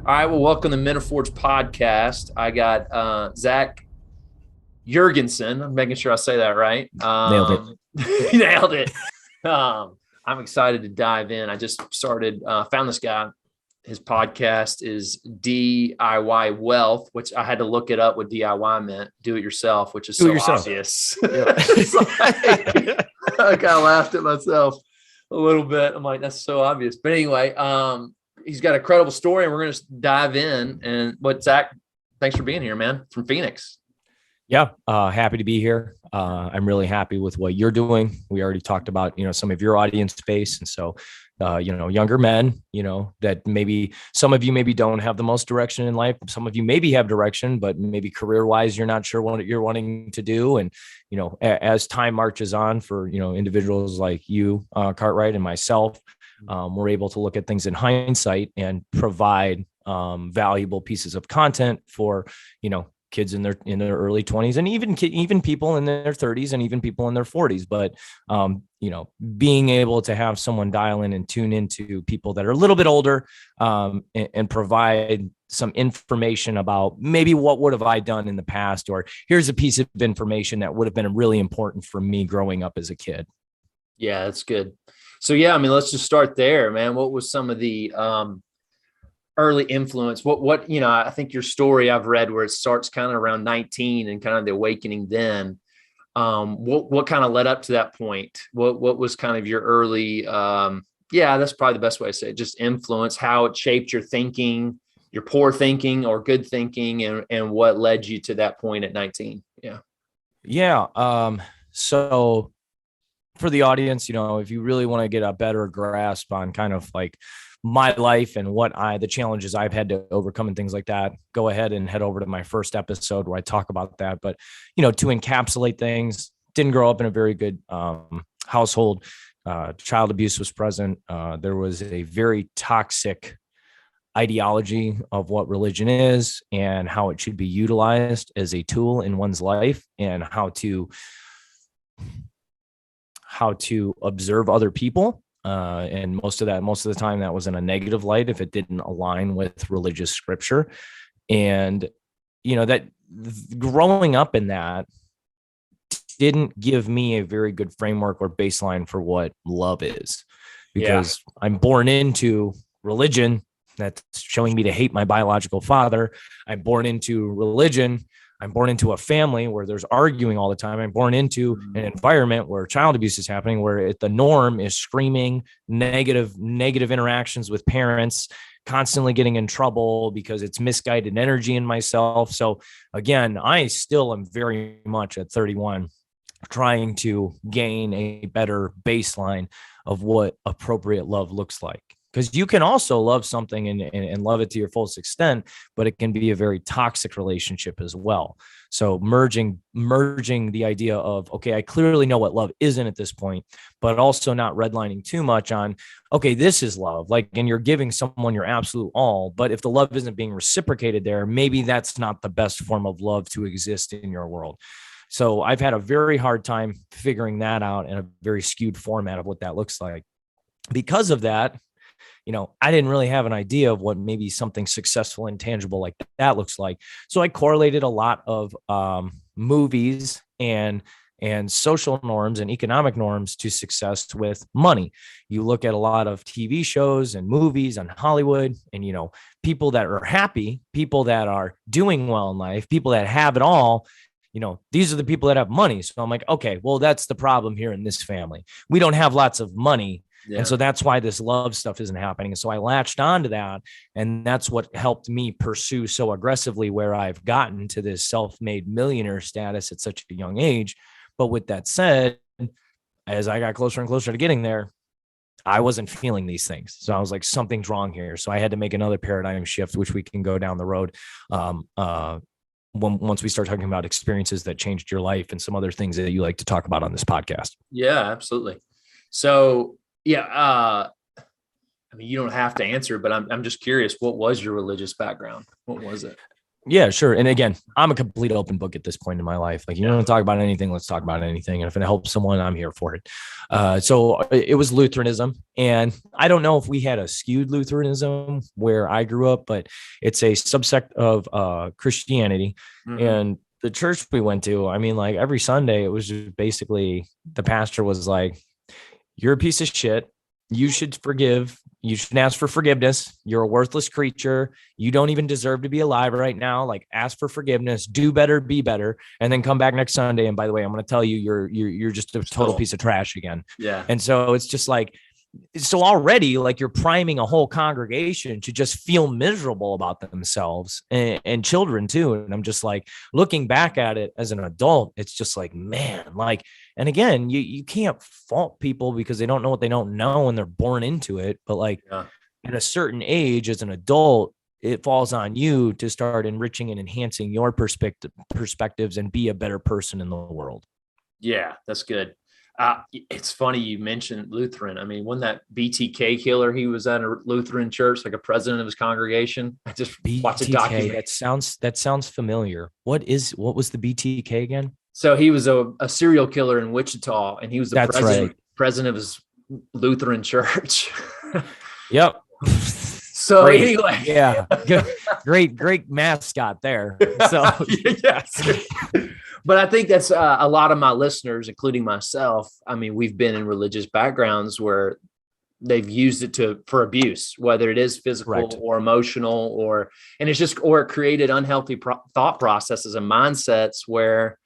All right. Well, welcome to Metaphors Podcast. I got Zac Juergensen. I'm making sure I say that right. Nailed it. Nailed it. I'm excited to dive in. I just found this guy. His podcast is DIY Wealth, which I had to look it up what DIY meant. Do it yourself, which is Do it so yourself. obvious. I kind of laughed at myself a little bit. I'm like, that's so obvious. But anyway, he's got a credible story, and we're going to dive in. And Zac, thanks for being here, man, from Phoenix. Yeah. Happy to be here. I'm really happy with what you're doing. We already talked about, some of your audience base. And so, younger men, that maybe some of you maybe don't have the most direction in life. Some of you maybe have direction, but maybe career wise, you're not sure what you're wanting to do. And, as time marches on for, individuals like you, Cartwright, and myself, we're able to look at things in hindsight and provide valuable pieces of content for, kids in their early 20s, and even people in their 30s, and even people in their 40s. But being able to have someone dial in and tune into people that are a little bit older, and provide some information about maybe what would have I done in the past, or here's a piece of information that would have been really important for me growing up as a kid. Yeah, that's good. So yeah, I mean, let's just start there, man. What was some of the early influence? What I think your story I've read where it starts kind of around 19 and kind of the awakening then. What kind of led up to that point? What was kind of your early that's probably the best way to say it, just influence, how it shaped your thinking, your poor thinking or good thinking, and what led you to that point at 19. So for the audience, if you really want to get a better grasp on kind of like my life and the challenges I've had to overcome and things like that, go ahead and head over to my first episode where I talk about that. But, to encapsulate things, didn't grow up in a very good household. Child abuse was present. There was a very toxic ideology of what religion is and how it should be utilized as a tool in one's life, and how to observe other people. And most of the time that was in a negative light if it didn't align with religious scripture. And, that growing up in that didn't give me a very good framework or baseline for what love is, because I'm born into religion that's showing me to hate my biological father. I'm born into religion. I'm born into a family where there's arguing all the time. I'm born into an environment where child abuse is happening, where the norm is screaming negative interactions with parents, constantly getting in trouble because it's misguided energy in myself. So again, I still am very much at 31 trying to gain a better baseline of what appropriate love looks like. Because you can also love something and love it to your fullest extent, but it can be a very toxic relationship as well. So merging the idea of, okay, I clearly know what love isn't at this point, but also not redlining too much on, okay, this is love. Like, and you're giving someone your absolute all, but if the love isn't being reciprocated there, maybe that's not the best form of love to exist in your world. So I've had a very hard time figuring that out in a very skewed format of what that looks like. Because of that, I didn't really have an idea of what maybe something successful and tangible like that looks like. So I correlated a lot of movies and social norms and economic norms to success with money. You look at a lot of TV shows and movies on Hollywood, and, people that are happy, people that are doing well in life, people that have it all, these are the people that have money. So I'm like, okay, well, that's the problem here in this family. We don't have lots of money. Yeah. And so that's why this love stuff isn't happening. And so I latched onto that. And that's what helped me pursue so aggressively where I've gotten to this self-made millionaire status at such a young age. But with that said, as I got closer and closer to getting there, I wasn't feeling these things. So I was like, something's wrong here. So I had to make another paradigm shift, which we can go down the road once we start talking about experiences that changed your life and some other things that you like to talk about on this podcast. Yeah, absolutely. So I mean, you don't have to answer, but I'm just curious, what was your religious background? What was it? Yeah, sure. And again, I'm a complete open book at this point in my life. Like, you want to talk about anything, let's talk about anything. And if it helps someone, I'm here for it. So it was Lutheranism. And I don't know if we had a skewed Lutheranism where I grew up, but it's a subsect of Christianity. Mm-hmm. And the church we went to, I mean, like every Sunday, it was just basically the pastor was like, you're a piece of shit. You should forgive. You should ask for forgiveness. You're a worthless creature. You don't even deserve to be alive right now. Like, ask for forgiveness, do better, be better, and then come back next Sunday. And by the way, I'm going to tell you, you're just a total piece of trash again. Yeah. And so it's just like, so already like you're priming a whole congregation to just feel miserable about themselves, and children too. And I'm just like, looking back at it as an adult, it's just like, man, like, and again, you can't fault people because they don't know what they don't know and they're born into it. But like at a certain age as an adult, it falls on you to start enriching and enhancing your perspectives and be a better person in the world. Yeah, that's good. It's funny you mentioned Lutheran. I mean, when that BTK killer, he was at a Lutheran church, like a president of his congregation. I just watched a documentary. That sounds familiar. What was the BTK again? So he was a serial killer in Wichita, and he was the president of his Lutheran church. Yep. So anyway, yeah, great mascot there. So yes. But I think that's a lot of my listeners, including myself. I mean, we've been in religious backgrounds where they've used it for abuse, whether it is physical or emotional, or it created unhealthy thought processes and mindsets where,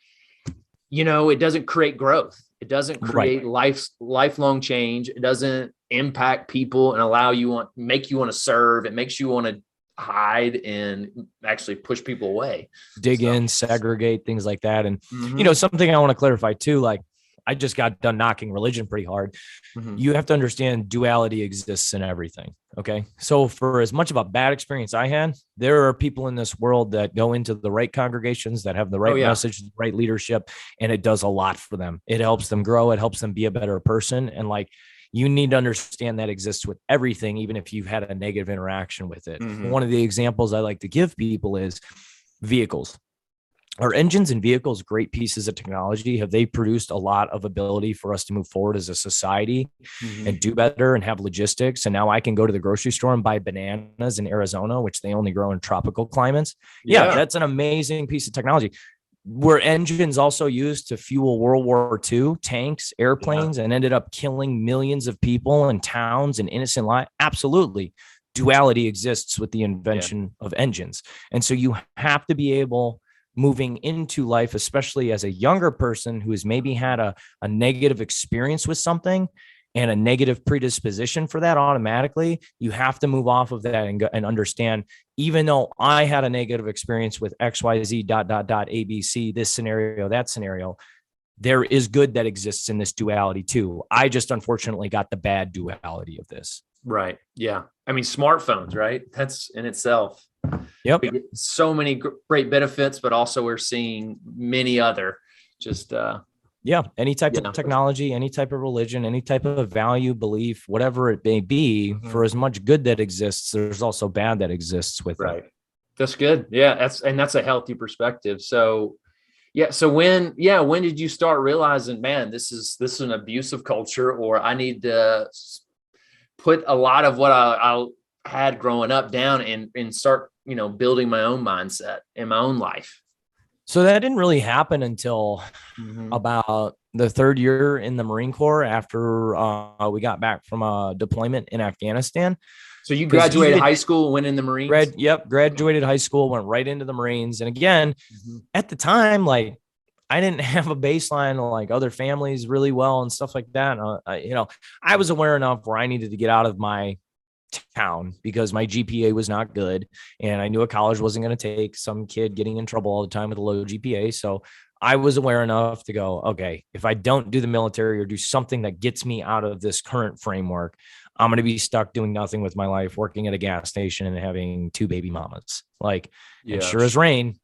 it doesn't create growth. It doesn't create lifelong change. It doesn't impact people and make you want to serve. It makes you want to hide and actually push people away, dig in, segregate, things like that. And something I want to clarify too, like I just got done knocking religion pretty hard. You have to understand duality exists in everything. Okay. So for as much of a bad experience I had, there are people in this world that go into the right congregations that have the right message, the right leadership, and it does a lot for them. It helps them grow. It helps them be a better person. And like, you need to understand that exists with everything, even if you've had a negative interaction with it. One of the examples I like to give people is vehicles. Are engines and vehicles great pieces of technology? Have they produced a lot of ability for us to move forward as a society and do better and have logistics? And now I can go to the grocery store and buy bananas in Arizona, which they only grow in tropical climates. Yeah, that's an amazing piece of technology. Were engines also used to fuel World War II tanks, airplanes, and ended up killing millions of people and towns and innocent lives? Absolutely. Duality exists with the invention of engines. And so you have to be able, moving into life, especially as a younger person who has maybe had a negative experience with something and a negative predisposition for that, automatically, you have to move off of that and understand, even though I had a negative experience with XYZ, ABC, this scenario, that scenario, there is good that exists in this duality too. I just unfortunately got the bad duality of this. Right. Yeah. I mean, smartphones, right? That's in itself. Yep. So many great benefits, but also we're seeing many other just, any type of technology, any type of religion, any type of value, belief, whatever it may be, for as much good that exists, there's also bad that exists with it. That's good. Yeah. That's a healthy perspective. So, So when did you start realizing, man, this is an abusive culture, or I need to put a lot of what I had growing up down and start, building my own mindset in my own life? So that didn't really happen until about the third year in the Marine Corps after we got back from a deployment in Afghanistan. So you graduated high school and went in the Marines? Graduated high school, went right into the Marines. And again, at the time, like, I didn't have a baseline like other families really well and stuff like that. I was aware enough where I needed to get out of my town because my GPA was not good. And I knew a college wasn't going to take some kid getting in trouble all the time with a low GPA. So I was aware enough to go, okay, if I don't do the military or do something that gets me out of this current framework, I'm going to be stuck doing nothing with my life, working at a gas station and having 2 baby mamas. And sure as rain,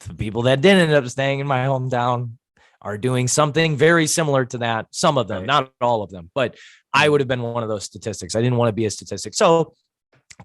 the people that didn't end up staying in my hometown are doing something very similar to that. Some of them, not all of them, but I would have been one of those statistics. I didn't want to be a statistic. So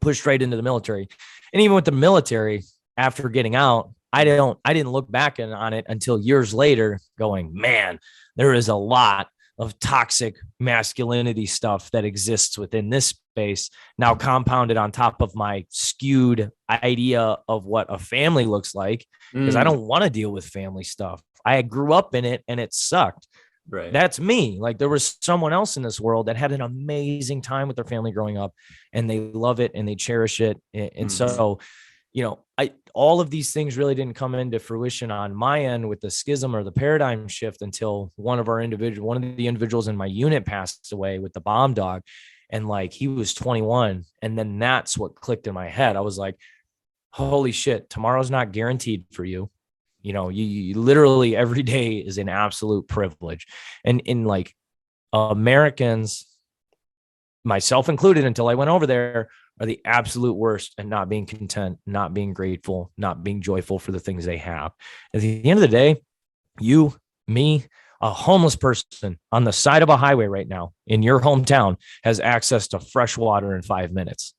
pushed right into the military. And even with the military, after getting out, I didn't look back on it until years later going, man, there is a lot of toxic masculinity stuff that exists within this space, now compounded on top of my skewed idea of what a family looks like, because I don't want to deal with family stuff. I grew up in it and it sucked. Right. That's me. Like, there was someone else in this world that had an amazing time with their family growing up, and they love it and they cherish it. And so, all of these things really didn't come into fruition on my end with the schism or the paradigm shift until one of the individuals in my unit passed away with the bomb dog. And like, he was 21. And then that's what clicked in my head. I was like, holy shit, tomorrow's not guaranteed for you. You literally every day is an absolute privilege. And in like, Americans, myself included, until I went over there, are the absolute worst at not being content, not being grateful, not being joyful for the things they have. At the end of the day, you, me, a homeless person on the side of a highway right now in your hometown has access to fresh water in 5 minutes.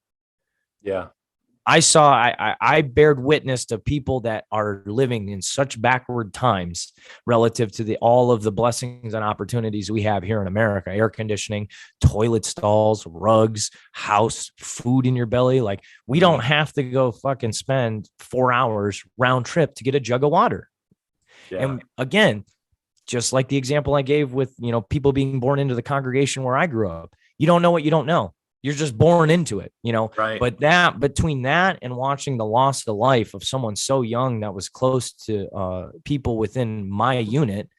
Yeah. I bared witness to people that are living in such backward times relative to all of the blessings and opportunities we have here in America: air conditioning, toilet stalls, rugs, house, food in your belly. Like, we don't have to go fucking spend 4 hours round trip to get a jug of water. Yeah. And again, just like the example I gave with, people being born into the congregation where I grew up, you don't know what you don't know. You're just born into it, Right. But that, between that and watching the loss of life of someone so young that was close to people within my unit,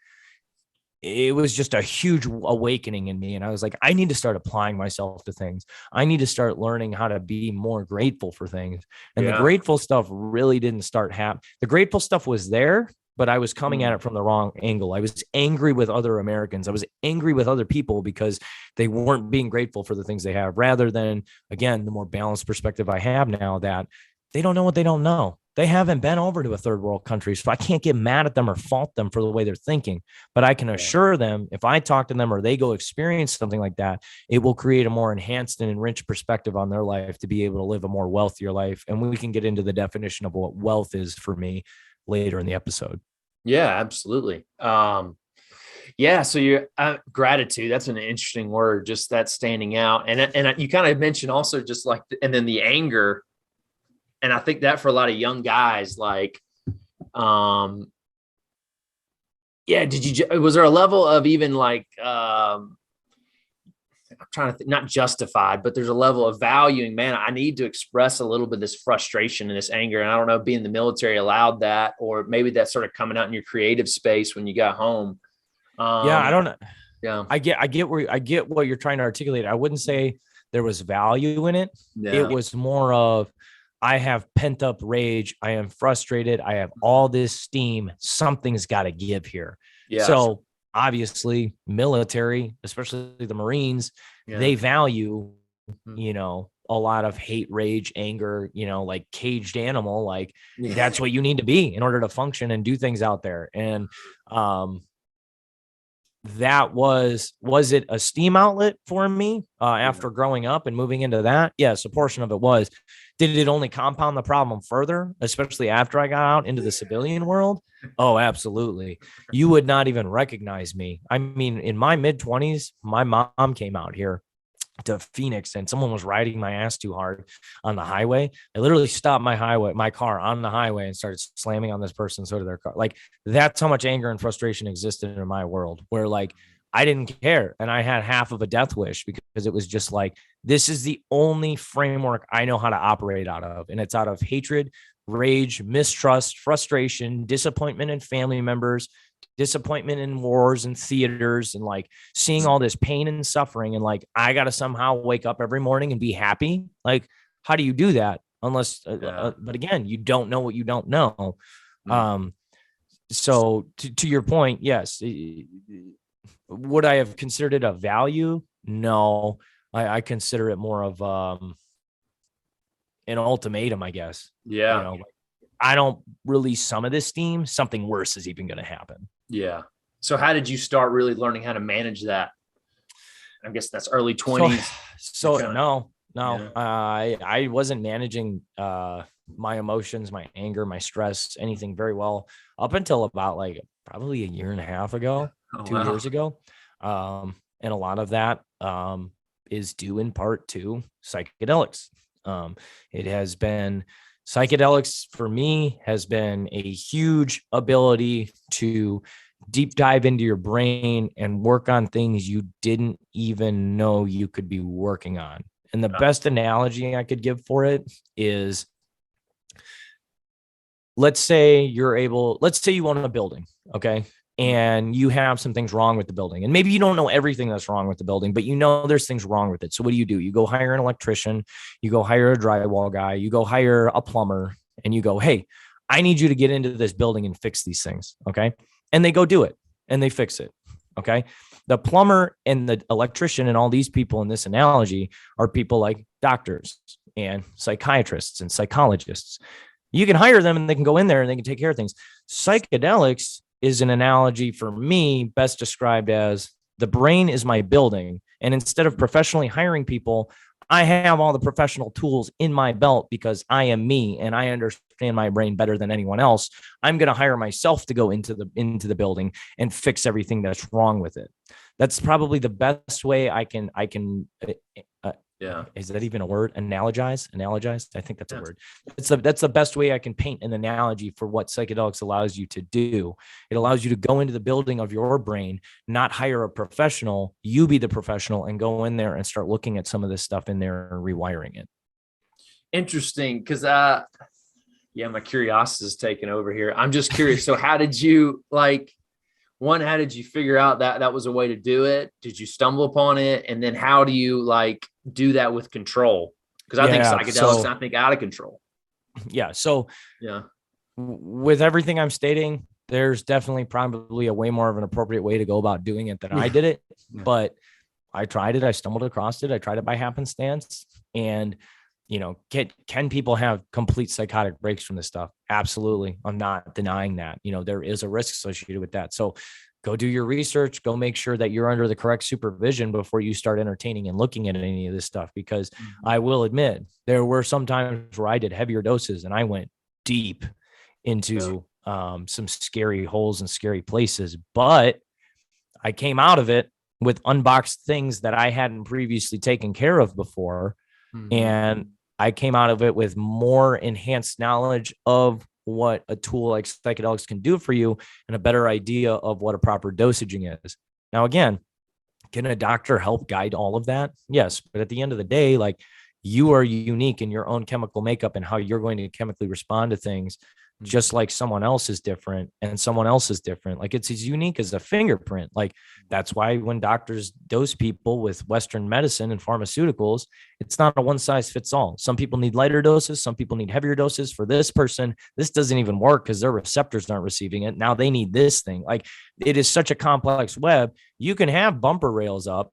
it was just a huge awakening in me. And I was like, I need to start applying myself to things. I need to start learning how to be more grateful for things. And the grateful stuff really didn't start happening. The grateful stuff was there, but I was coming at it from the wrong angle. I was angry with other Americans. I was angry with other people because they weren't being grateful for the things they have, rather than, again, the more balanced perspective I have now, that they don't know what they don't know. They haven't been over to a third world country, so I can't get mad at them or fault them for the way they're thinking. But I can assure them, if I talk to them or they go experience something like that, it will create a more enhanced and enriched perspective on their life to be able to live a more wealthier life. And we can get into the definition of what wealth is for me later in the episode. Yeah, absolutely. Yeah. So your gratitude, that's an interesting word, just that standing out. And you kind of mentioned also just like, and then the anger. And I think that for a lot of young guys, like, was there a level of even like, I'm trying to think, not justified, but there's a level of valuing, man, I need to express a little bit of this frustration and this anger. And I don't know if being in the military allowed that, or maybe that's sort of coming out in your creative space when you got home. I don't know. Yeah. I get what you're trying to articulate. I wouldn't say there was value in it. Yeah. It was more of, I have pent up rage. I am frustrated. I have all this steam. Something's got to give here. Yeah. So obviously, military, especially the Marines, they value, a lot of hate, rage, anger, like caged animal. Like, that's what you need to be in order to function and do things out there. And that was it a steam outlet for me after growing up and moving into that? Yes, a portion of it was. Did it only compound the problem further, especially after I got out into the civilian world? Oh, absolutely. You would not even recognize me. I mean, in my mid-20s, my mom came out here to Phoenix and someone was riding my ass too hard on the highway. I literally stopped my car on the highway and started slamming on this person's hood of their car. Like, that's how much anger and frustration existed in my world, where like, I didn't care. And I had half of a death wish because it was just like, this is the only framework I know how to operate out of. And it's out of hatred, rage, mistrust, frustration, disappointment in family members, disappointment in wars and theaters, and like seeing all this pain and suffering. And like, I got to somehow wake up every morning and be happy. Like, how do you do that? Unless, but again, you don't know what you don't know. So to your point, yes. Would I have considered it a value? No, I consider it more of an ultimatum, I guess. Yeah. I don't release some of this steam, something worse is even going to happen. Yeah. So how did you start really learning how to manage that? I guess that's early 20s. No. I wasn't managing my emotions, my anger, my stress, anything very well up until about like probably a year and a half ago, Oh, 2 years ago. And a lot of that is due in part to psychedelics. It has been psychedelics for me has been a huge ability to deep dive into your brain and work on things you didn't even know you could be working on. And the best analogy I could give for it is, let's say you own a building, okay? And you have some things wrong with the building. And maybe you don't know everything that's wrong with the building, but you know there's things wrong with it. So what do? You go hire an electrician, you go hire a drywall guy, you go hire a plumber, and you go, hey, I need you to get into this building and fix these things, okay? And they go do it, and they fix it, okay? The plumber and the electrician and all these people in this analogy are people like doctors and psychiatrists and psychologists. You can hire them and they can go in there and they can take care of things. Psychedelics is an analogy for me best described as the brain is my building. And instead of professionally hiring people, I have all the professional tools in my belt because I am me and I understand my brain better than anyone else. I'm going to hire myself to go into the building and fix everything that's wrong with it. That's probably the best way I can yeah. Is that even a word? Analogize? I think that's a word. That's the best way I can paint an analogy for what psychedelics allows you to do. It allows you to go into the building of your brain, not hire a professional, you be the professional and go in there and start looking at some of this stuff in there and rewiring it. Interesting. Cause my curiosity is taking over here. I'm just curious. So how did you how did you figure out that that was a way to do it? Did you stumble upon it? And then how do you do that with control? Because I think psychedelics, I think out of control. Yeah. So yeah, with everything I'm stating, there's definitely probably a way more of an appropriate way to go about doing it than I did it. Yeah. But I tried it. I stumbled across it. I tried it by happenstance. And, can people have complete psychotic breaks from this stuff? Absolutely. I'm not denying that. There is a risk associated with that. So go do your research, go make sure that you're under the correct supervision before you start entertaining and looking at any of this stuff. Because I will admit there were some times where I did heavier doses and I went deep into some scary holes and scary places, but I came out of it with unboxed things that I hadn't previously taken care of before. And I came out of it with more enhanced knowledge of what a tool like psychedelics can do for you and a better idea of what a proper dosaging is. Now, again, can a doctor help guide all of that? Yes. But at the end of the day, you are unique in your own chemical makeup and how you're going to chemically respond to things, just like someone else is different and someone else is different. It's as unique as a fingerprint. That's why when doctors dose people with Western medicine and pharmaceuticals, it's not a one size fits all. Some people need lighter doses. Some people need heavier doses. For this person, this doesn't even work because their receptors aren't receiving it. Now they need this thing. It is such a complex web. You can have bumper rails up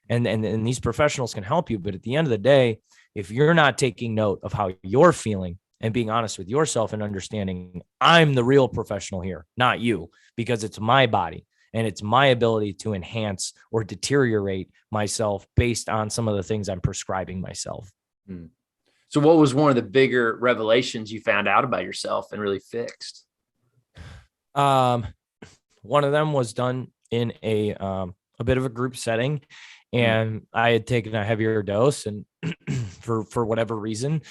and these professionals can help you. But at the end of the day, if you're not taking note of how you're feeling, and being honest with yourself and understanding I'm the real professional here, not you, because it's my body and it's my ability to enhance or deteriorate myself based on some of the things I'm prescribing myself. So what was one of the bigger revelations you found out about yourself and really fixed? One of them was done in a bit of a group setting, and I had taken a heavier dose, and for whatever reason,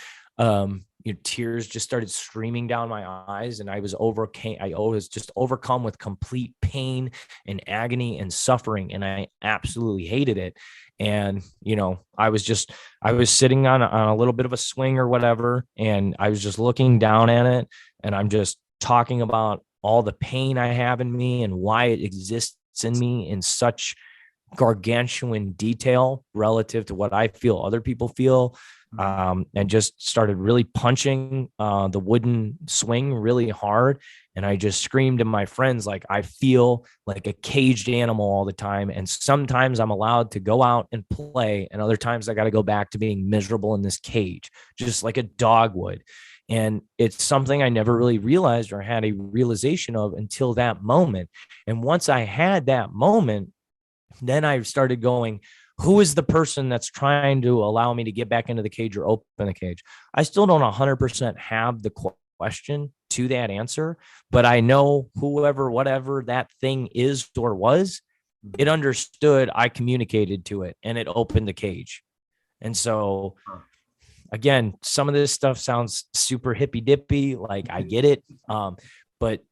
tears just started streaming down my eyes, and I was just overcome with complete pain and agony and suffering, and I absolutely hated it. And I was sitting on a little bit of a swing or whatever, and I was just looking down at it, and I'm just talking about all the pain I have in me and why it exists in me in such gargantuan detail relative to what I feel other people feel. And just started really punching the wooden swing really hard. And I just screamed to my friends, I feel like a caged animal all the time. And sometimes I'm allowed to go out and play. And other times I got to go back to being miserable in this cage, just like a dog would. And it's something I never really realized or had a realization of until that moment. And once I had that moment, then I started going, Who is the person that's trying to allow me to get back into the cage or open the cage? I still don't 100% have the question to that answer, but I know whoever, whatever that thing is or was, it understood, I communicated to it, and it opened the cage. And so again, some of this stuff sounds super hippy dippy. Like I get it. But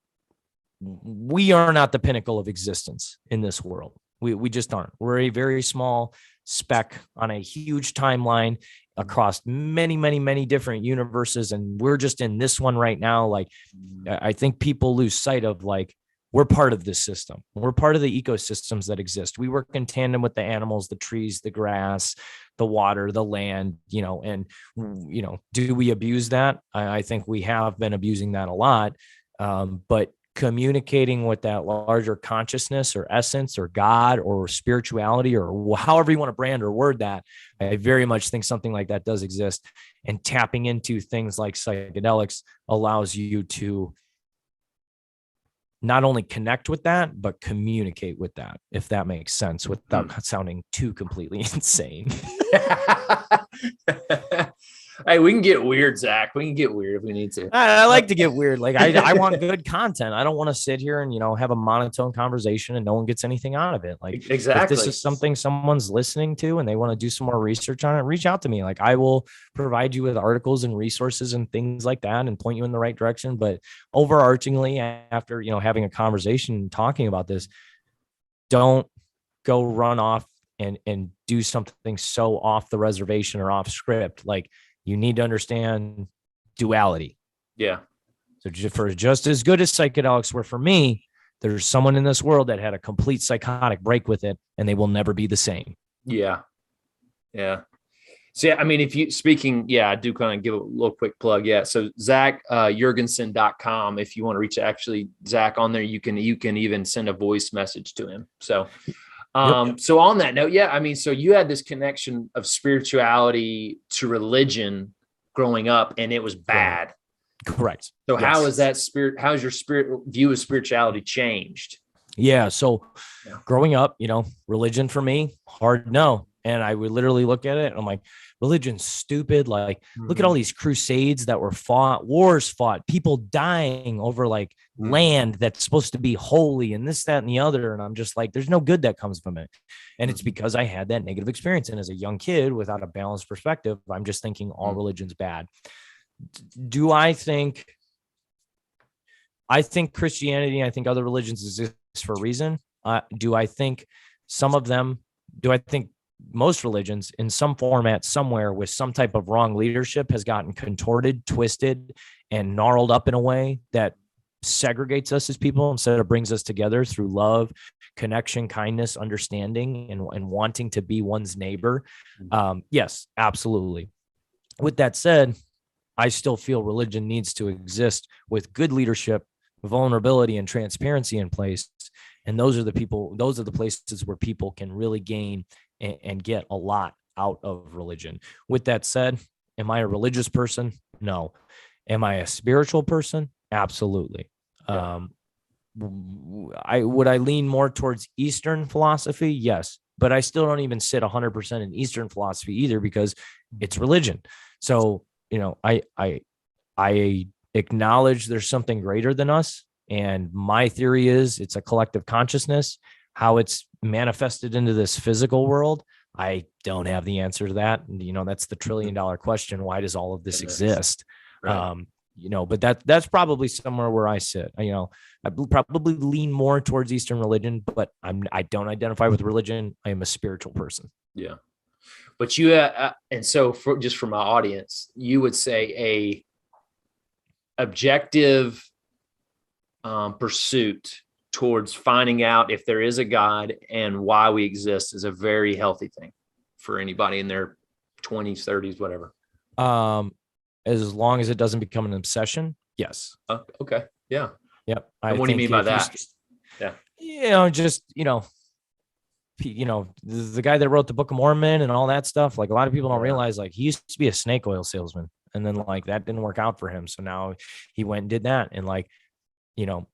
we are not the pinnacle of existence in this world. We just aren't. We're a very small speck on a huge timeline across many, many, many different universes. And we're just in this one right now. Like, I think people lose sight of, like, we're part of this system. We're part of the ecosystems that exist. We work in tandem with the animals, the trees, the grass, the water, the land, and, do we abuse that? I think we have been abusing that a lot. But communicating with that larger consciousness or essence or God or spirituality or however you want to brand or word that, I very much think something like that does exist. And tapping into things like psychedelics allows you to not only connect with that, but communicate with that, if that makes sense, without sounding too completely insane. Hey, we can get weird, Zach. We can get weird if we need to. I like to get weird. Like I want good content. I don't want to sit here and, have a monotone conversation and no one gets anything out of it. Like, exactly. If this is something someone's listening to and they want to do some more research on it, reach out to me. Like, I will provide you with articles and resources and things like that and point you in the right direction. But overarchingly, after, having a conversation and talking about this, don't go run off and do something so off the reservation or off script. Like, you need to understand duality. Yeah. So for just as good as psychedelics were for me, there's someone in this world that had a complete psychotic break with it, and they will never be the same. Yeah. Yeah. So, yeah, I mean, I do kind of give a little quick plug. Yeah. So Zac Juergensen.com. If you want to reach actually Zac on there, you can even send a voice message to him. So, So on that note, yeah, I mean, so you had this connection of spirituality to religion growing up, and it was bad. Correct. So how's your spirit view of spirituality changed? Yeah. So growing up, religion for me, hard no. And I would literally look at it and I'm like, religion's stupid. Like, look at all these crusades that were fought, wars fought, people dying over like land that's supposed to be holy and this, that, and the other. And I'm just like, there's no good that comes from it. And it's because I had that negative experience. And as a young kid without a balanced perspective, I'm just thinking all religion's bad. Do I think Christianity, I think other religions exist for a reason. Do I think most religions in some format somewhere with some type of wrong leadership has gotten contorted, twisted, and gnarled up in a way that segregates us as people instead of brings us together through love, connection, kindness, understanding, and wanting to be one's neighbor? Yes, absolutely. With that said, I still feel religion needs to exist with good leadership, vulnerability, and transparency in place. And those are the places where people can really gain and get a lot out of religion. With that said, am I a religious person? No. Am I a spiritual person? Absolutely. Yeah. Would I lean more towards Eastern philosophy? Yes, but I still don't even sit 100% in Eastern philosophy either, because it's religion. So, I acknowledge there's something greater than us. And my theory is it's a collective consciousness. How it's manifested into this physical world, I don't have the answer to that. And, that's the $1 trillion question. Why does all of this exist? Right. But that's probably somewhere where I sit. I probably lean more towards Eastern religion, but I don't identify with religion. I am a spiritual person. Yeah. But and so for my audience, you would say a objective pursuit towards finding out if there is a God and why we exist is a very healthy thing for anybody in their 20s, 30s, whatever. As long as it doesn't become an obsession. Yes. Okay. Yeah. Yep. What do you mean by that? The guy that wrote the Book of Mormon and all that stuff, like a lot of people don't realize, like, he used to be a snake oil salesman, and then like that didn't work out for him. So now he went and did that. And like,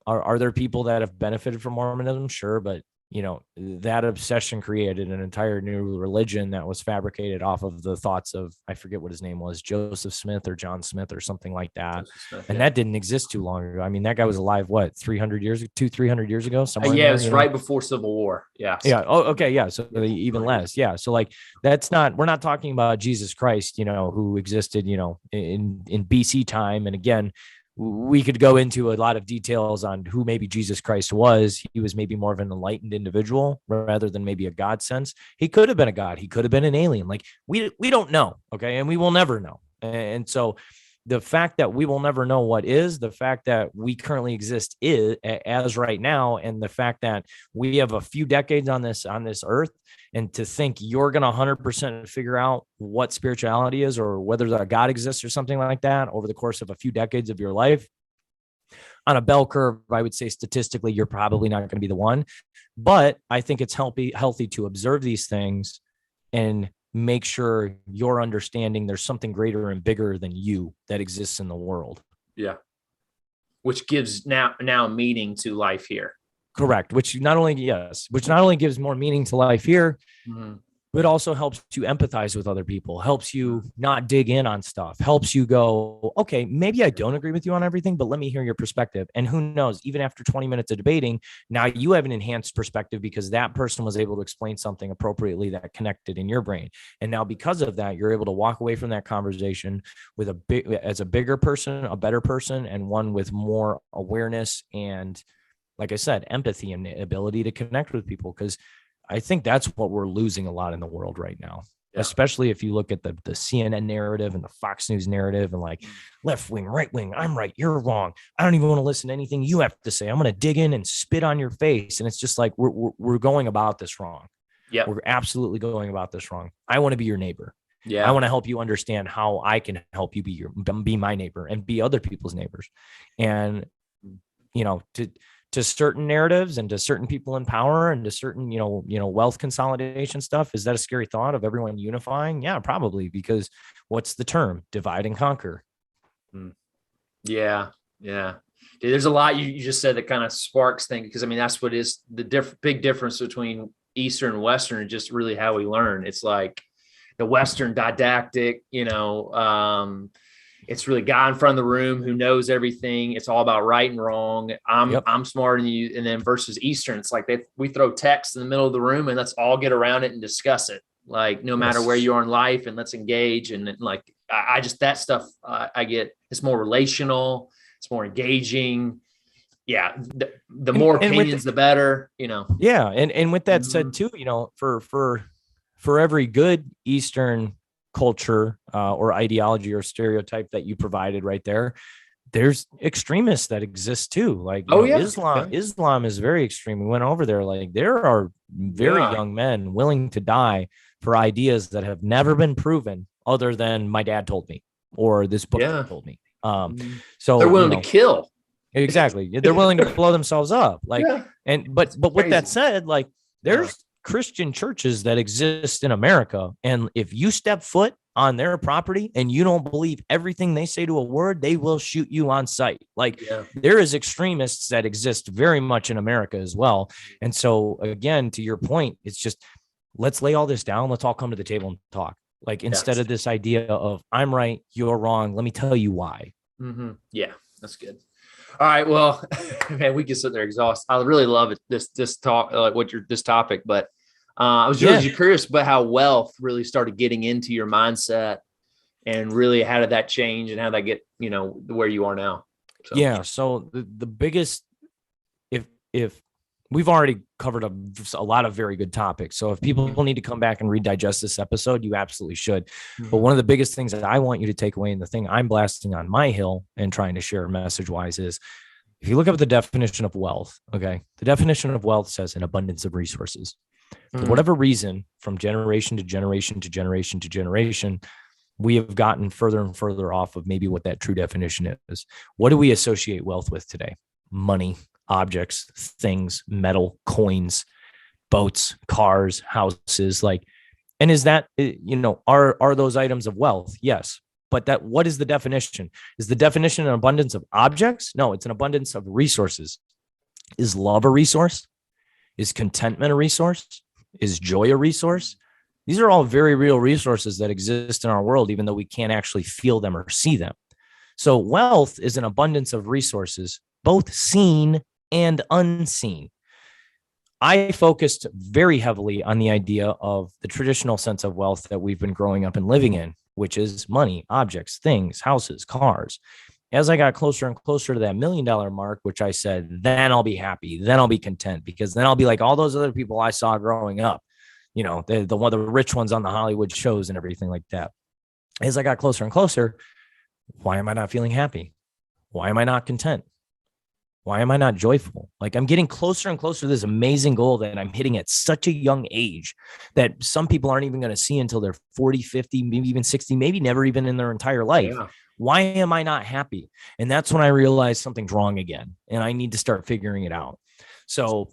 are there people that have benefited from Mormonism? Sure. But that obsession created an entire new religion that was fabricated off of the thoughts of, I forget what his name was, Joseph Smith or John Smith or something like that. Smith, and that didn't exist too long ago. I mean, that guy was alive, what, 300 years, 300 years ago? Somewhere. Yeah, it was right before Civil War. Yeah. Yeah. Oh, okay. Yeah. So even less. Yeah. So like, we're not talking about Jesus Christ, who existed, in BC time. And again, we could go into a lot of details on who maybe Jesus Christ was. He was maybe more of an enlightened individual rather than maybe a God sense. He could have been a God. He could have been an alien. Like we don't know. Okay. And we will never know. And so the fact that we will never know what is, the fact that we currently exist is as right now, and the fact that we have a few decades on this earth, and to think you're going to 100% figure out what spirituality is or whether a God exists or something like that over the course of a few decades of your life, on a bell curve, I would say statistically, you're probably not going to be the one. But I think it's healthy to observe these things and make sure you're understanding there's something greater and bigger than you that exists in the world. Yeah. Which gives now meaning to life here. Correct. Which not only gives more meaning to life here, but also helps to empathize with other people, helps you not dig in on stuff, helps you go, okay, maybe I don't agree with you on everything, but let me hear your perspective. And who knows, even after 20 minutes of debating, now you have an enhanced perspective because that person was able to explain something appropriately that connected in your brain. And now because of that, you're able to walk away from that conversation with as a bigger person, a better person, and one with more awareness and, like I said, empathy and the ability to connect with people. Because I think that's what we're losing a lot in the world right now, especially if you look at the CNN narrative and the Fox News narrative and like left wing, right wing, I'm right, you're wrong. I don't even want to listen to anything you have to say. I'm going to dig in and spit on your face. And it's just like, we're going about this wrong. Yeah, we're absolutely going about this wrong. I want to be your neighbor. Yeah, I want to help you understand how I can help you be my neighbor and be other people's neighbors. And, to certain narratives and to certain people in power and to certain, wealth consolidation stuff. Is that a scary thought of everyone unifying? Yeah, probably, because what's the term? Divide and conquer. Yeah. Yeah. There's a lot you just said that kind of sparks things, because I mean, that's what is the big difference between Eastern and Western, and just really how we learn. It's like the Western didactic, it's really guy in front of the room who knows everything. It's all about right and wrong. I'm smarter than you. And then versus Eastern, it's like we throw text in the middle of the room and let's all get around it and discuss it. Like no matter where you are in life, and let's engage. And like, I just, that stuff I get, it's more relational. It's more engaging. Yeah. The more opinions, the better, Yeah. And with that said too, for every good Eastern culture or ideology or stereotype that you provided right there, there's extremists that exist too. Like Islam is very extreme. We went over there. Like there are very young men willing to die for ideas that have never been proven other than my dad told me or this book told me. So they're willing to kill. Exactly. They're willing to blow themselves up. Like, but with that said, like there's Christian churches that exist in America. And if you step foot on their property and you don't believe everything they say to a word, they will shoot you on sight. Like there is extremists that exist very much in America as well. And so again, to your point, it's just, let's lay all this down. Let's all come to the table and talk. Like instead of this idea of I'm right, you're wrong. Let me tell you why. Yeah, that's good. All right. Well, man, we can sit there exhausted. I really love it. This talk, like this topic, but I was really curious about how wealth really started getting into your mindset, and really how did that change and how that get, where you are now? So the biggest, if we've already covered a lot of very good topics. So if people need to come back and redigest this episode, you absolutely should. But one of the biggest things that I want you to take away, and the thing I'm blasting on my hill and trying to share message wise, is if you look up the definition of wealth, okay, the definition of wealth says an abundance of resources. For whatever reason, from generation to generation to generation to generation, we have gotten further and further off of maybe what that true definition is. What do we associate wealth with today? Money, objects, things, metal, coins, boats, cars, houses, and is that, are those items of wealth? Yes. But what is the definition? Is the definition an abundance of objects? No, it's an abundance of resources. Is love a resource? Is contentment a resource? Is joy a resource? These are all very real resources that exist in our world, even though we can't actually feel them or see them. So wealth is an abundance of resources, both seen and unseen. I focused very heavily on the idea of the traditional sense of wealth that we've been growing up and living in, which is money, objects, things, houses, cars. As I got closer and closer to that $1 million mark, which I said, then I'll be happy, then I'll be content, because then I'll be like all those other people I saw growing up, you know, the rich ones on the Hollywood shows and everything like that. As I got closer and closer, why am I not feeling happy? Why am I not content? Why am I not joyful? Like, I'm getting closer and closer to this amazing goal that I'm hitting at such a young age that some people aren't even going to see until they're 40, 50, maybe even 60, maybe never even in their entire life. Yeah. Why am I not happy? And that's when I realized something's wrong again, and I need to start figuring it out. So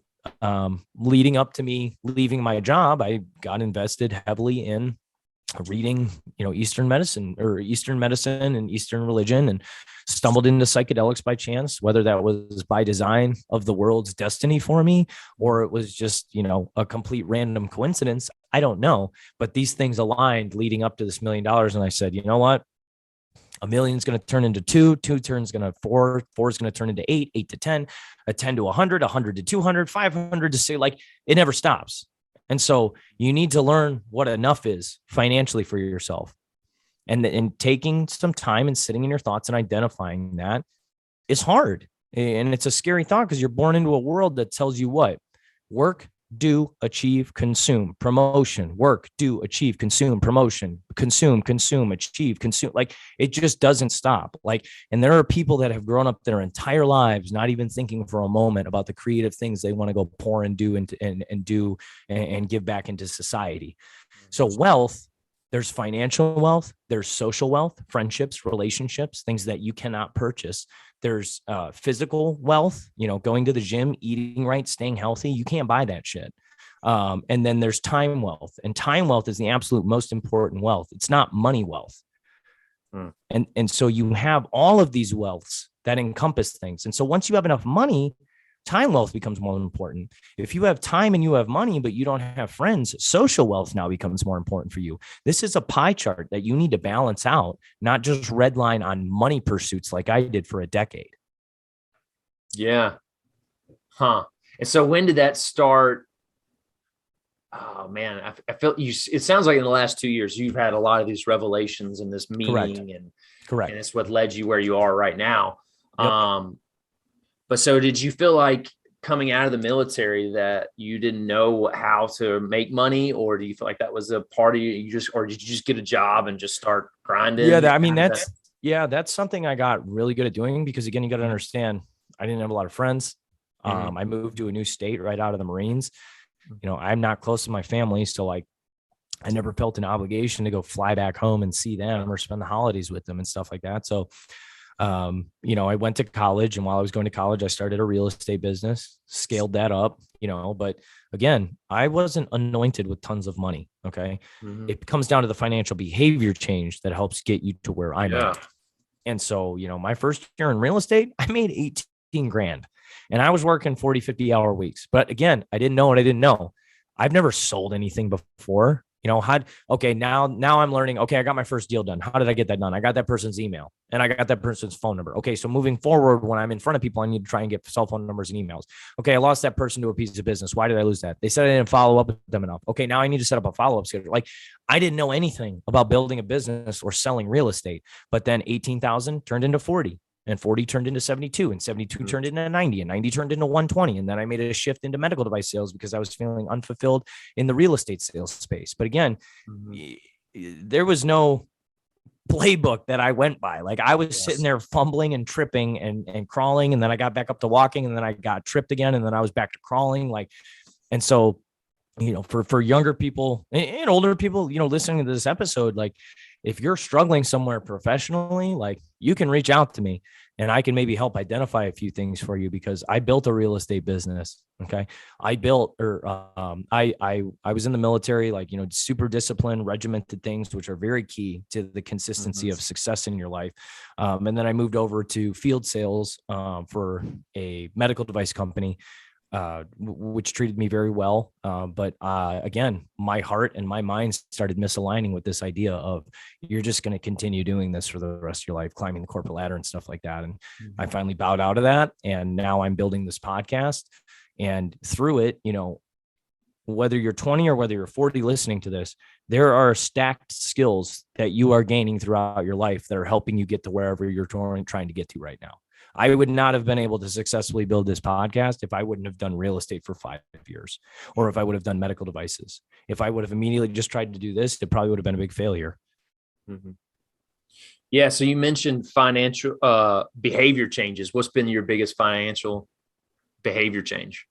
leading up to me leaving my job, I got invested heavily in reading, Eastern medicine and Eastern religion, and stumbled into psychedelics by chance, whether that was by design of the world's destiny for me, or it was just, a complete random coincidence. I don't know, but these things aligned leading up to this $1 million. And I said, you know what? $1 million is going to turn into 2 turns going to 4 is going to turn into 8 to 10, a 10 to 100, 100 to 200, 500 to say, like, it never stops. And so you need to learn what enough is financially for yourself. And taking some time and sitting in your thoughts and identifying that is hard. And it's a scary thought, because you're born into a world that tells you what? Work, do, achieve, consume, promotion, work, do, achieve, consume, promotion, consume, achieve, consume. Like, it just doesn't stop. Like, and there are people that have grown up their entire lives not even thinking for a moment about the creative things they want to go pour and do and give back into society. So wealth, there's financial wealth, there's social wealth, friendships, relationships, things that you cannot purchase. There's physical wealth, going to the gym, eating right, staying healthy. You can't buy that shit. And then there's time wealth, and time wealth is the absolute most important wealth. It's not money wealth. And so you have all of these wealths that encompass things. And so once you have enough money, time wealth becomes more important. If you have time and you have money, but you don't have friends, social wealth now becomes more important for you. This is a pie chart that you need to balance out, not just redline on money pursuits like I did for a decade. Yeah. Huh. And so when did that start? Oh man, I feel you. It sounds like in the last 2 years, you've had a lot of these revelations and this meaning. Correct. And it's what led you where you are right now. Yep. But so did you feel like coming out of the military that you didn't know how to make money, or do you feel like that was a part of you, or did you just get a job and just start grinding? Yeah, that's something I got really good at doing, because again, you got to understand, I didn't have a lot of friends. I moved to a new state right out of the Marines. I'm not close to my family. So I never felt an obligation to go fly back home and see them or spend the holidays with them and stuff like that. So I went to college, and while I was going to college, I started a real estate business, scaled that up, but again, I wasn't anointed with tons of money. Okay. It comes down to the financial behavior change that helps get you to where I'm at. And so, my first year in real estate, I made 18 grand, and I was working 40, 50-hour weeks. But again, I didn't know what I didn't know. I've never sold anything before. Now I'm learning, okay, I got my first deal done. How did I get that done? I got that person's email, and I got that person's phone number. Okay, so moving forward, when I'm in front of people, I need to try and get cell phone numbers and emails. Okay, I lost that person to a piece of business. Why did I lose that? They said I didn't follow up with them enough. Okay, now I need to set up a follow-up schedule. Like, I didn't know anything about building a business or selling real estate, but then 18,000 turned into 40. And 40 turned into 72, and 72 turned into 90, and 90 turned into 120. And then I made a shift into medical device sales because I was feeling unfulfilled in the real estate sales space. But again, there was no playbook that I went by. Like, I was sitting there fumbling and tripping and crawling. And then I got back up to walking, and then I got tripped again. And then I was back to crawling. And so, for younger people and older people, listening to this episode, like, if you're struggling somewhere professionally, like, you can reach out to me, and I can maybe help identify a few things for you, because I built a real estate business. Okay. I was in the military, super disciplined, regimented things, which are very key to the consistency of success in your life. And then I moved over to field sales for a medical device company. which treated me very well. But again, my heart and my mind started misaligning with this idea of you're just going to continue doing this for the rest of your life, climbing the corporate ladder and stuff like that. And I finally bowed out of that. And now I'm building this podcast. And through it, whether you're 20 or whether you're 40 listening to this, there are stacked skills that you are gaining throughout your life that are helping you get to wherever you're trying to get to right now. I would not have been able to successfully build this podcast if I wouldn't have done real estate for 5 years, or if I would have done medical devices. If I would have immediately just tried to do this, it probably would have been a big failure. Mm-hmm. Yeah. So you mentioned financial behavior changes. What's been your biggest financial behavior change?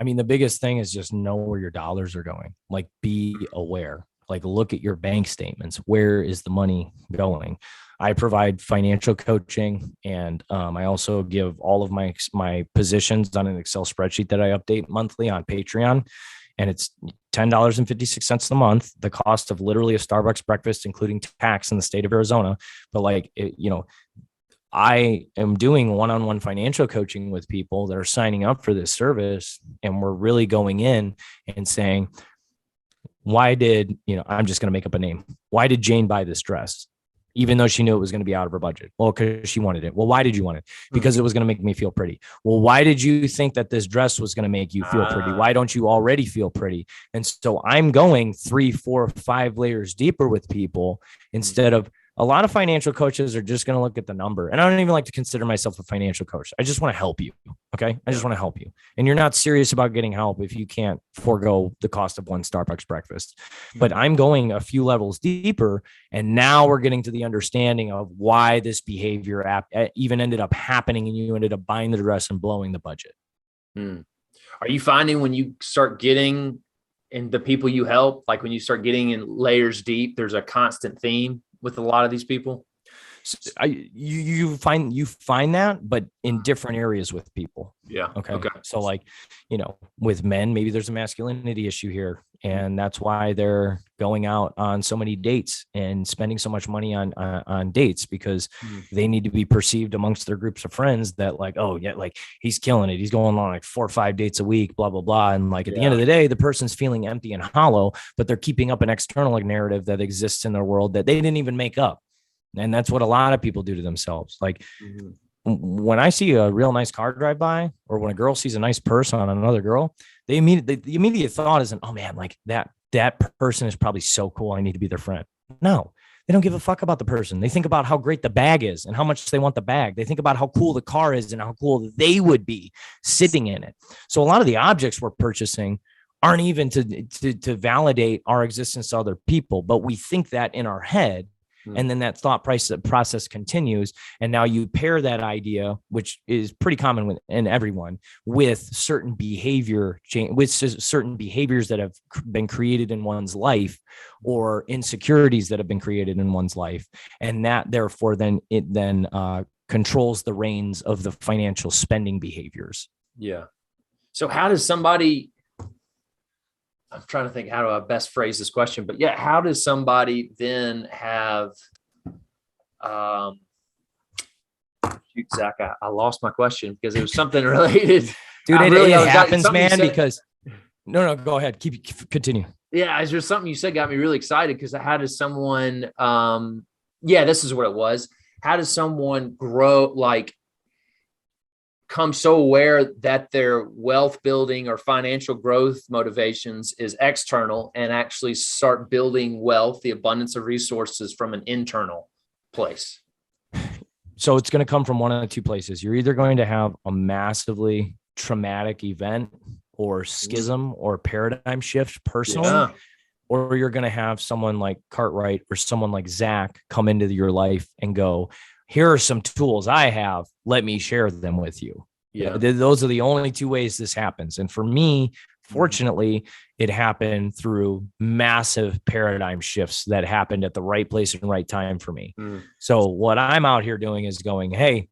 I mean, the biggest thing is just know where your dollars are going. Like, be aware. Like, look at your bank statements. Where is the money going? I provide financial coaching, and I also give all of my positions on an Excel spreadsheet that I update monthly on Patreon. And it's $10.56 a month, the cost of literally a Starbucks breakfast, including tax in the state of Arizona. But I am doing one-on-one financial coaching with people that are signing up for this service. And we're really going in and saying, why did, I'm just going to make up a name. Why did Jane buy this dress? Even though she knew it was going to be out of her budget. Well, because she wanted it. Well, why did you want it? Because it was going to make me feel pretty. Well, why did you think that this dress was going to make you feel pretty? Why don't you already feel pretty? And so I'm going 3, 4, 5 layers deeper with people instead of a lot of financial coaches are just going to look at the number. And I don't even like to consider myself a financial coach. I just want to help you. Okay. I just want to help you. And you're not serious about getting help if you can't forego the cost of one Starbucks breakfast. But I'm going a few levels deeper. And now we're getting to the understanding of why this behavior even ended up happening. And you ended up buying the dress and blowing the budget. Are you finding when you start getting in the people you help, like when you start getting in layers deep, there's a constant theme with a lot of these people? You find that, but in different areas with people. Yeah. Okay. So with men, maybe there's a masculinity issue here, and that's why they're going out on so many dates and spending so much money on dates, because they need to be perceived amongst their groups of friends that he's killing it. He's going on 4 or 5 dates a week, blah, blah, blah. And at the end of the day, the person's feeling empty and hollow, but they're keeping up an external narrative that exists in their world that they didn't even make up. And that's what a lot of people do to themselves. When I see a real nice car drive by, or when a girl sees a nice purse on another girl, the immediate thought isn't, oh man, that person is probably so cool, I need to be their friend. No, they don't give a fuck about the person. They think about how great the bag is and how much they want the bag. They think about how cool the car is and how cool they would be sitting in it. So a lot of the objects we're purchasing aren't even to validate our existence to other people, but we think that in our head. And then that thought process continues. And now you pair that idea, which is pretty common in everyone, with certain behavior change, with certain behaviors that have been created in one's life, or insecurities that have been created in one's life. And that therefore then controls the reins of the financial spending behaviors. Yeah. So how does somebody, I'm trying to think how do I best phrase this question, but yeah, how does somebody then have, shoot, Zach, I lost my question because it was something related. Dude, it happens, man, because no, go ahead. Continue. Yeah. Is there something you said got me really excited? Because how does someone, this is what it was. How does someone grow, become so aware that their wealth building or financial growth motivations is external, and actually start building wealth, the abundance of resources, from an internal place? So it's going to come from one of 2 places. You're either going to have a massively traumatic event or schism or paradigm shift personally, or you're going to have someone like Cartwright or someone like Zac come into your life and go, here are some tools I have. Let me share them with you. Yeah. Those are the only 2 ways this happens. And for me, fortunately, it happened through massive paradigm shifts that happened at the right place and right time for me. So what I'm out here doing is going, hey,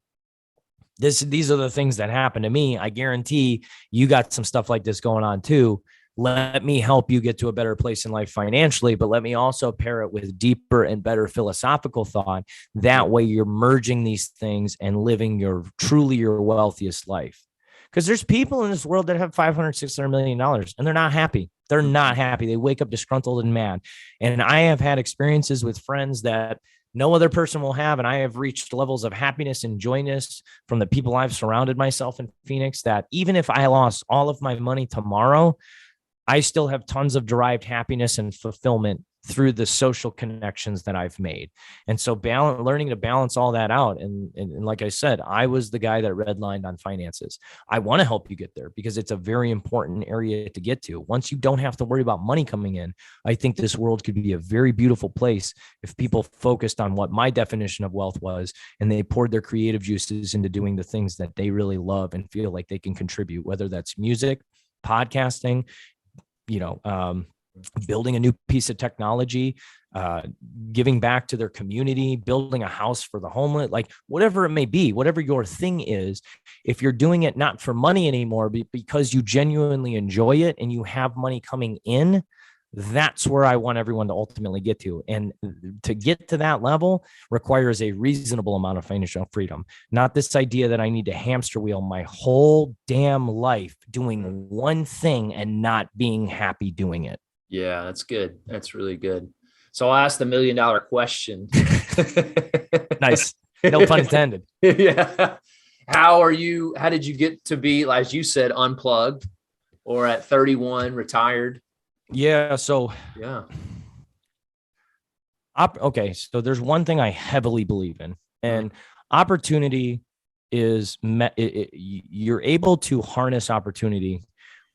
these are the things that happened to me. I guarantee you got some stuff like this going on too. Let me help you get to a better place in life financially, but let me also pair it with deeper and better philosophical thought. That way you're merging these things and living your wealthiest life. Because there's people in this world that have 500, $600 million and they're not happy. They're not happy. They wake up disgruntled and mad. And I have had experiences with friends that no other person will have. And I have reached levels of happiness and joyness from the people I've surrounded myself in Phoenix that even if I lost all of my money tomorrow, I still have tons of derived happiness and fulfillment through the social connections that I've made. And so learning to balance all that out. And like I said, I was the guy that redlined on finances. I want to help you get there because it's a very important area to get to. Once you don't have to worry about money coming in, I think this world could be a very beautiful place if people focused on what my definition of wealth was, and they poured their creative juices into doing the things that they really love and feel like they can contribute, whether that's music, podcasting, building a new piece of technology, giving back to their community, building a house for the homeless, like whatever it may be, whatever your thing is, if you're doing it not for money anymore, but because you genuinely enjoy it and you have money coming in, that's where I want everyone to ultimately get to. And to get to that level requires a reasonable amount of financial freedom, not this idea that I need to hamster wheel my whole damn life doing one thing and not being happy doing it. Yeah, that's good. That's really good. So I'll ask the $1 million question. Nice. No pun intended. Yeah. How did you get to be, as you said, unplugged or at 31 retired? Yeah. So, yeah. Okay. So there's one thing I heavily believe in, and opportunity is you're able to harness opportunity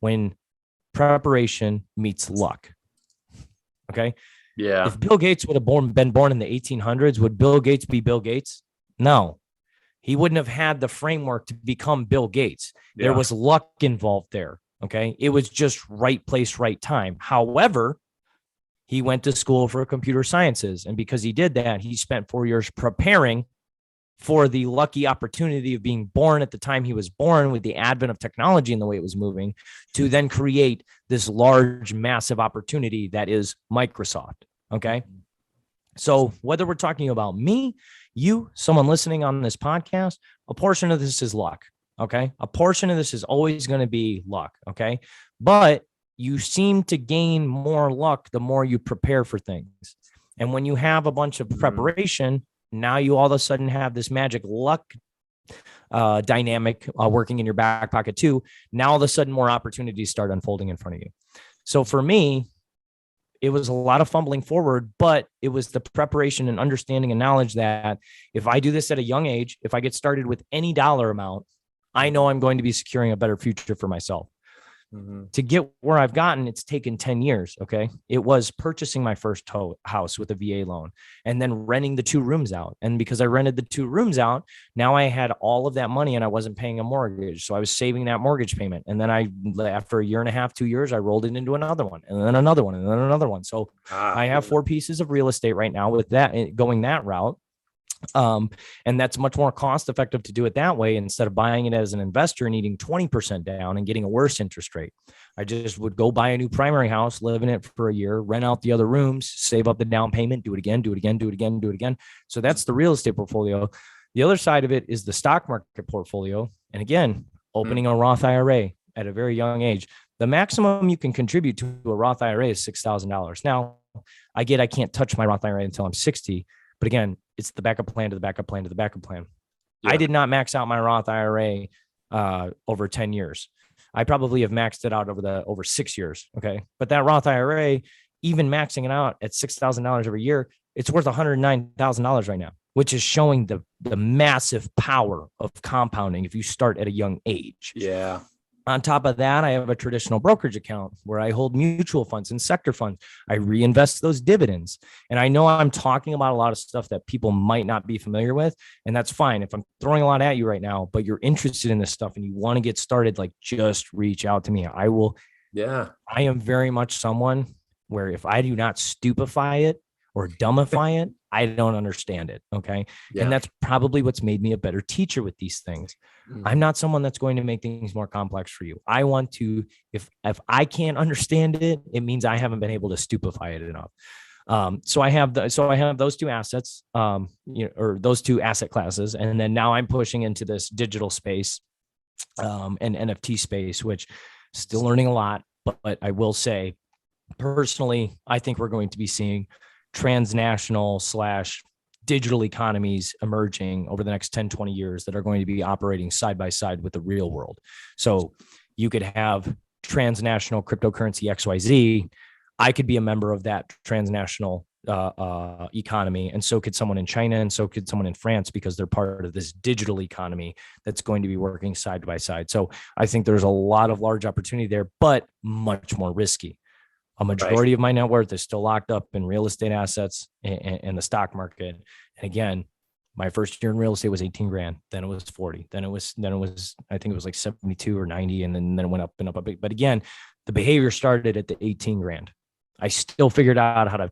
when preparation meets luck. Okay. Yeah. If Bill Gates would have been born in the 1800s, would Bill Gates be Bill Gates? No, he wouldn't have had the framework to become Bill Gates. There was luck involved there. Okay. It was just right place, right time. However, he went to school for computer sciences. And because he did that, he spent 4 years preparing for the lucky opportunity of being born at the time he was born, with the advent of technology and the way it was moving, to then create this large, massive opportunity that is Microsoft. Okay. So whether we're talking about me, you, someone listening on this podcast, a portion of this is luck. Okay. A portion of this is always going to be luck. Okay. But you seem to gain more luck the more you prepare for things. And when you have a bunch of preparation, now you all of a sudden have this magic luck dynamic working in your back pocket too. Now all of a sudden more opportunities start unfolding in front of you. So for me, it was a lot of fumbling forward, but it was the preparation and understanding and knowledge that if I do this at a young age, if I get started with any dollar amount, I know I'm going to be securing a better future for myself. To get where I've gotten, it's taken 10 years. Okay. It was purchasing my first house with a VA loan and then renting the 2 rooms out. And because I rented the 2 rooms out, now I had all of that money and I wasn't paying a mortgage. So I was saving that mortgage payment. And then after a year and a half, 2 years, I rolled it into another one and then another one and then another one. So I have 4 pieces of real estate right now with that going that route. And that's much more cost effective to do it that way instead of buying it as an investor and needing 20% down and getting a worse interest rate. I just would go buy a new primary house, live in it for a year, rent out the other rooms, save up the down payment, do it again, do it again, do it again, do it again. So that's the real estate portfolio. The other side of it is the stock market portfolio. And again, opening a Roth IRA at a very young age. The maximum you can contribute to a Roth IRA is $6,000. Now, I can't touch my Roth IRA until I'm 60. But again, it's the backup plan to the backup plan to the backup plan. Yeah. I did not max out my Roth IRA over 10 years. I probably have maxed it out over 6 years. Okay. But that Roth IRA, even maxing it out at $6,000 every year, it's worth $109,000 right now, which is showing the massive power of compounding if you start at a young age. Yeah. On top of that, I have a traditional brokerage account where I hold mutual funds and sector funds. I reinvest those dividends. And I know I'm talking about a lot of stuff that people might not be familiar with. And that's fine. If I'm throwing a lot at you right now, but you're interested in this stuff and you want to get started, like just reach out to me. I will. Yeah. I am very much someone where if I do not stupefy it or dumbify it, I don't understand it. Okay. Yeah. And that's probably what's made me a better teacher with these things. I'm not someone that's going to make things more complex for you. I want to, if I can't understand it, it means I haven't been able to stupefy it enough. So I have those 2 assets, or those 2 asset classes. And then now I'm pushing into this digital space and NFT space, which still learning a lot, but I will say personally, I think we're going to be seeing transnational / digital economies emerging over the next 10, 20 years that are going to be operating side by side with the real world. So you could have transnational cryptocurrency XYZ. I could be a member of that transnational economy, and so could someone in China, and so could someone in France, because they're part of this digital economy that's going to be working side by side. So I think there's a lot of large opportunity there, but much more risky. A majority of my net worth is still locked up in real estate assets and the stock market. And again, my first year in real estate was 18 grand. Then it was 40. Then it was, I think it was like 72 or 90. And then it went up and up a bit. But again, the behavior started at the 18 grand. I still figured out how to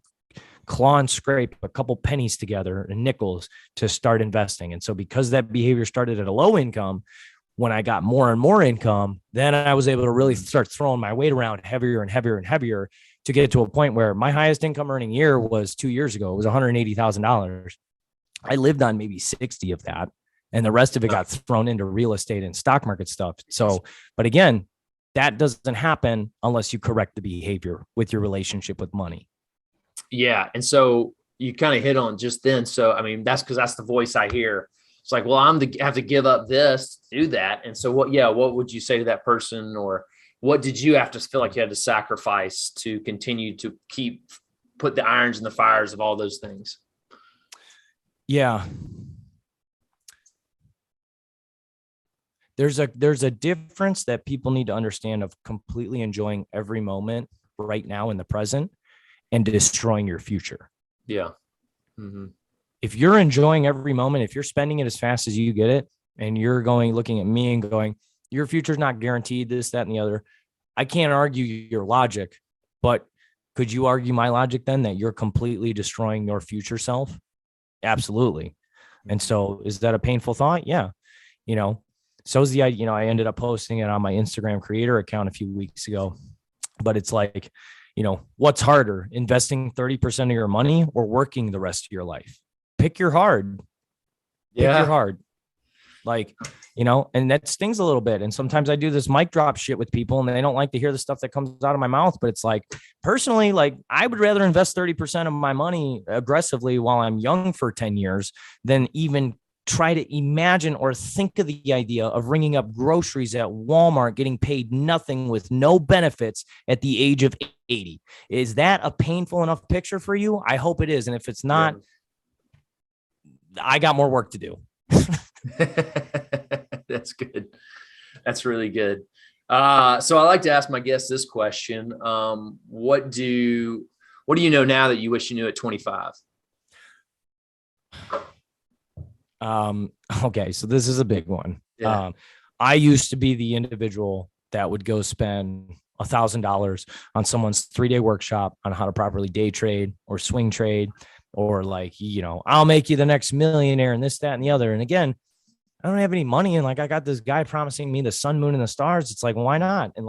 claw and scrape a couple pennies together and nickels to start investing. And so because that behavior started at a low income, when I got more and more income, then I was able to really start throwing my weight around heavier and heavier and heavier to get to a point where my highest income earning year was 2 years ago. It was $180,000. I lived on maybe 60 of that, and the rest of it got thrown into real estate and stock market stuff. So, but again, that doesn't happen unless you correct the behavior with your relationship with money. Yeah. And so you kind of hit on just then. So, I mean, that's because that's the voice I hear. It's like, well, have to give up this to do that. And so what would you say to that person, or what did you have to feel like you had to sacrifice to continue to put the irons in the fires of all those things? Yeah. There's a difference that people need to understand of completely enjoying every moment right now in the present and destroying your future. Yeah. Mm-hmm. If you're enjoying every moment, if you're spending it as fast as you get it, and you're looking at me and going, your future's not guaranteed, this, that, and the other, I can't argue your logic, but could you argue my logic then that you're completely destroying your future self? Absolutely. And so is that a painful thought? Yeah. So is the idea, I ended up posting it on my Instagram creator account a few weeks ago, but it's like, what's harder, investing 30% of your money or working the rest of your life? Pick your hard. Pick your hard. And that stings a little bit. And sometimes I do this mic drop shit with people and they don't like to hear the stuff that comes out of my mouth. But it's like, personally, I would rather invest 30% of my money aggressively while I'm young for 10 years than even try to imagine or think of the idea of ringing up groceries at Walmart, getting paid nothing with no benefits at the age of 80. Is that a painful enough picture for you? I hope it is. And if it's not, I got more work to do. That's good. That's really good. So I like to ask my guests this question. What do you know now that you wish you knew at 25? Okay. So this is a big one. Yeah. I used to be the individual that would go spend $1,000 on someone's 3-day workshop on how to properly day trade or swing trade, or I'll make you the next millionaire and this, that, and the other. And again, I don't have any money. And I got this guy promising me the sun, moon, and the stars. It's like, why not? And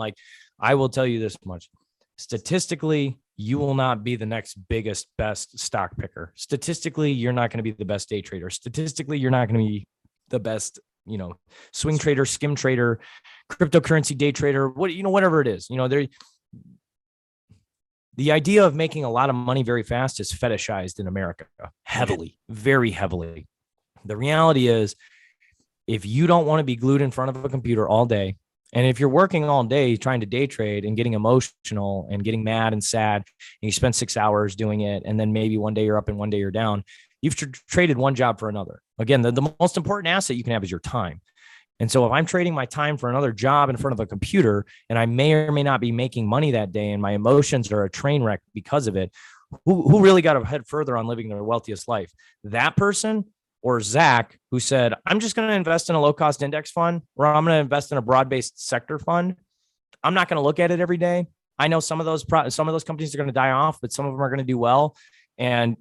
I will tell you this much. Statistically, you will not be the next biggest, best stock picker. Statistically, you're not going to be the best day trader. Statistically, you're not going to be the best, swing trader, skim trader, cryptocurrency day trader, whatever it is. The idea of making a lot of money very fast is fetishized in America heavily, very heavily. The reality is, if you don't want to be glued in front of a computer all day, and if you're working all day trying to day trade and getting emotional and getting mad and sad, and you spend 6 hours doing it, and then maybe one day you're up and one day you're down, you've traded one job for another. Again, the most important asset you can have is your time. And so if I'm trading my time for another job in front of a computer, and I may or may not be making money that day, and my emotions are a train wreck because of it, who really got to head further on living their wealthiest life? That person or Zac, who said, I'm just going to invest in a low-cost index fund, or I'm going to invest in a broad-based sector fund. I'm not going to look at it every day. I know some of those companies are going to die off, but some of them are going to do well. And,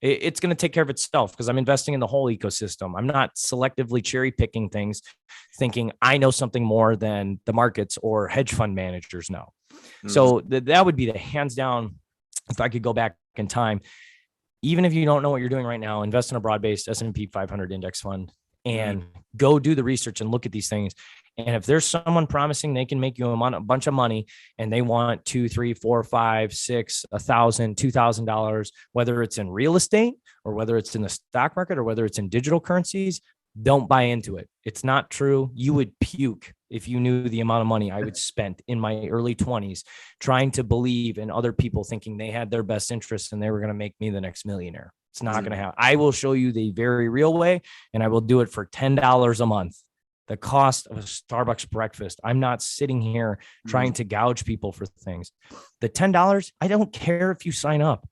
it's going to take care of itself because I'm investing in the whole ecosystem. I'm not selectively cherry picking things, thinking I know something more than the markets or hedge fund managers know. So that would be the hands down. If I could go back in time, even if you don't know what you're doing right now, invest in a broad-based S&P 500 index fund and go do the research and look at these things And if there's someone promising they can make you a bunch of money and they want $2, $3, $4, $5, $6, $1,000, $2,000, whether it's in real estate or whether it's in the stock market or whether it's in digital currencies, don't buy into it. It's not true. You would puke if you knew the amount of money I would spend in my early 20s trying to believe in other people thinking they had their best interests and they were going to make me the next millionaire. It's not going to happen. I will show you the very real way, and I will do it for $10 a month. The cost of a Starbucks breakfast. I'm not sitting here trying to gouge people for things. The $10, I don't care if you sign up.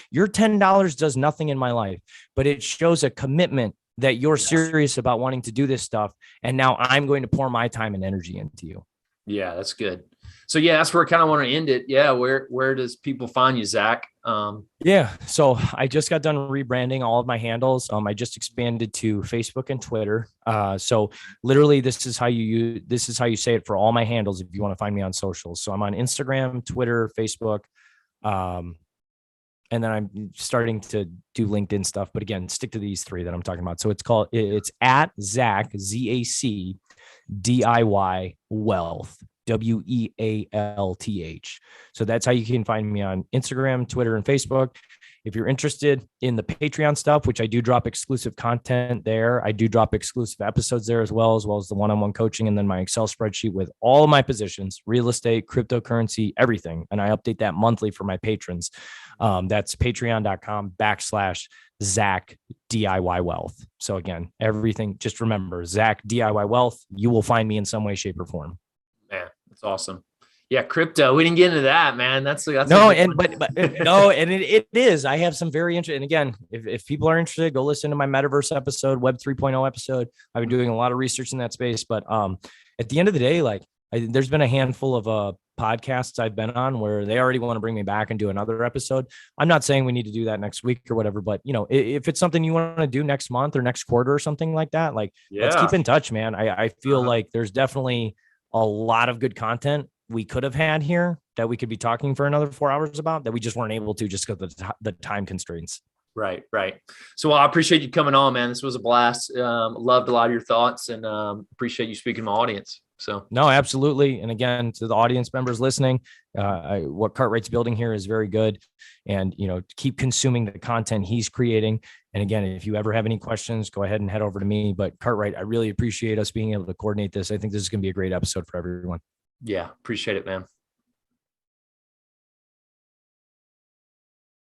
Your $10 does nothing in my life, but it shows a commitment that you're serious about wanting to do this stuff. And now I'm going to pour my time and energy into you. Yeah, that's good. So yeah, that's where I kind of want to end it. Yeah. Where does people find you, Zac? Yeah. So I just got done rebranding all of my handles. I just expanded to Facebook and Twitter. So literally this is how you say it for all my handles. If you want to find me on socials. So I'm on Instagram, Twitter, Facebook. And then I'm starting to do LinkedIn stuff, but again, stick to these three that I'm talking about. So it's at Zac, ZAC DIY Wealth, WEALTH. So that's how you can find me on Instagram, Twitter, and Facebook. If you're interested in the Patreon stuff, which I do drop exclusive content there, I do drop exclusive episodes there as well as the one-on-one coaching, and then my Excel spreadsheet with all of my positions, real estate, cryptocurrency, everything. And I update that monthly for my patrons. That's patreon.com/Zac DIY Wealth. So again, everything, just remember Zac DIY Wealth. You will find me in some way, shape, or form. Man, that's awesome. Yeah, crypto. We didn't get into that, man. That's no, and but no, and it is. I have some very interesting. And again, if people are interested, go listen to my metaverse episode, Web 3.0 episode. I've been doing a lot of research in that space. But at the end of the day, there's been a handful of podcasts I've been on where they already want to bring me back and do another episode. I'm not saying we need to do that next week or whatever, but if it's something you want to do next month or next quarter or something like that, let's keep in touch, man. I feel like there's definitely a lot of good content we could have had here that we could be talking for another 4 hours about that we just weren't able to just because of the time constraints. Right. So I appreciate you coming on, man. This was a blast. Loved a lot of your thoughts and appreciate you speaking to my audience. So no, absolutely. And again, to the audience members listening, what Cartwright's building here is very good, and keep consuming the content he's creating. And again, if you ever have any questions, go ahead and head over to me. But Cartwright, I really appreciate us being able to coordinate this. I think this is going to be a great episode for everyone. Yeah, appreciate it, man.